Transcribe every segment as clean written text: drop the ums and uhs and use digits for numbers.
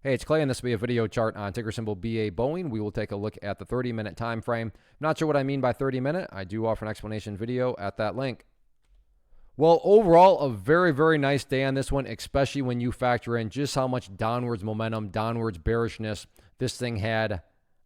Hey, it's Clay, and this will be a video chart on ticker symbol BA Boeing. We will take a look at the 30-minute time frame. Not sure what I mean by 30-minute. I do offer an explanation video at that link. Well, overall, a very, very nice day on this one, especially when you factor in just how much downwards momentum, downwards bearishness this thing had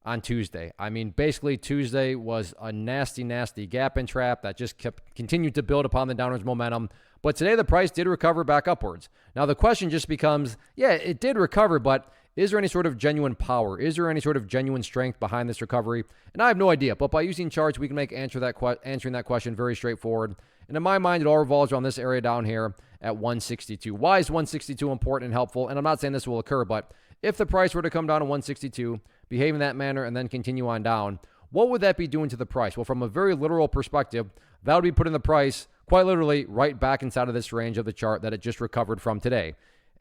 on Tuesday. I mean, basically, Tuesday was a nasty, nasty gap and trap that just continued to build upon the downwards momentum. But today, the price did recover back upwards. Now, the question just becomes, yeah, it did recover, but is there any sort of genuine power? Is there any sort of genuine strength behind this recovery? And I have no idea, but by using charts, we can make answering that question very straightforward. And in my mind, it all revolves around this area down here at 162. Why is 162 important and helpful? And I'm not saying this will occur, but if the price were to come down to 162, behave in that manner, and then continue on down, what would that be doing to the price? Well, from a very literal perspective, that would be putting the price quite literally right back inside of this range of the chart that it just recovered from today.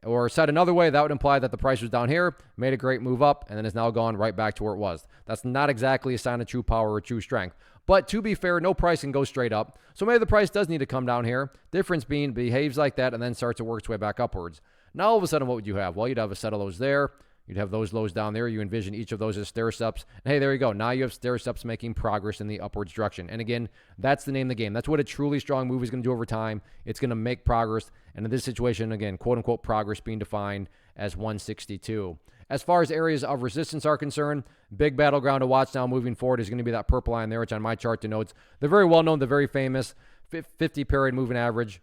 Or said another way, that would imply that the price was down here, made a great move up, and then has now gone right back to where it was. That's not exactly a sign of true power or true strength. But to be fair, no price can go straight up. So maybe the price does need to come down here. Difference being behaves like that and then starts to work its way back upwards. Now all of a sudden, what would you have? Well, you'd have a set of lows there. You'd have those lows down there. You envision each of those as stair-steps. And hey, there you go. Now you have stair-steps making progress in the upwards direction. And again, that's the name of the game. That's what a truly strong move is going to do over time. It's going to make progress. And in this situation, again, quote-unquote progress being defined as 162. As far as areas of resistance are concerned, big battleground to watch now moving forward is going to be that purple line there, which on my chart denotes the very well-known, the very famous 50-period moving average.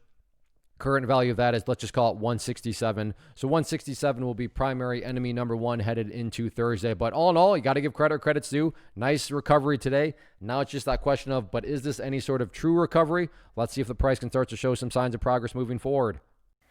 Current value of that is, let's just call it 167. So 167 will be primary enemy number one headed into Thursday. But all in all, you got to give credit's due. Nice recovery today. Now it's just that question of, but is this any sort of true recovery? Let's see if the price can start to show some signs of progress moving forward.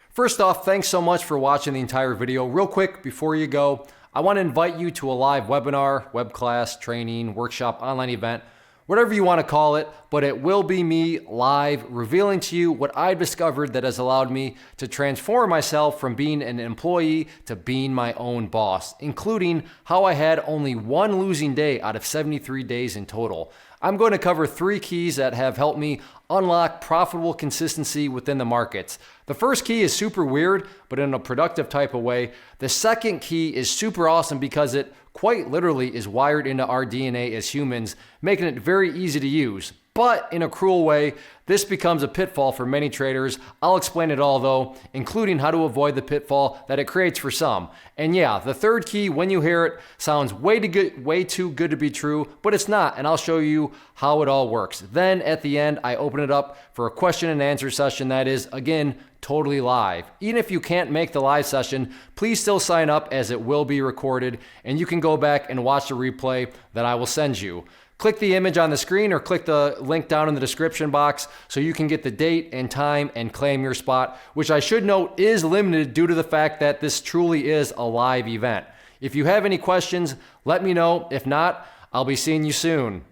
First off, thanks so much for watching the entire video. Real quick, before you go, I want to invite you to a live webinar, web class, training, workshop, online event, whatever you want to call it, but it will be me live revealing to you what I've discovered that has allowed me to transform myself from being an employee to being my own boss, including how I had only one losing day out of 73 days in total. I'm going to cover 3 keys that have helped me unlock profitable consistency within the markets. The first key is super weird, but in a productive type of way. The second key is super awesome because it quite literally is wired into our DNA as humans, making it very easy to use. But in a cruel way, this becomes a pitfall for many traders. I'll explain it all though, including how to avoid the pitfall that it creates for some. And yeah, the third key, when you hear it, sounds way too good to be true, but it's not, and I'll show you how it all works. Then at the end, I open it up for a question and answer session that is, again, totally live. Even if you can't make the live session, please still sign up as it will be recorded, and you can go back and watch the replay that I will send you. Click the image on the screen or click the link down in the description box so you can get the date and time and claim your spot, which I should note is limited due to the fact that this truly is a live event. If you have any questions, let me know. If not, I'll be seeing you soon.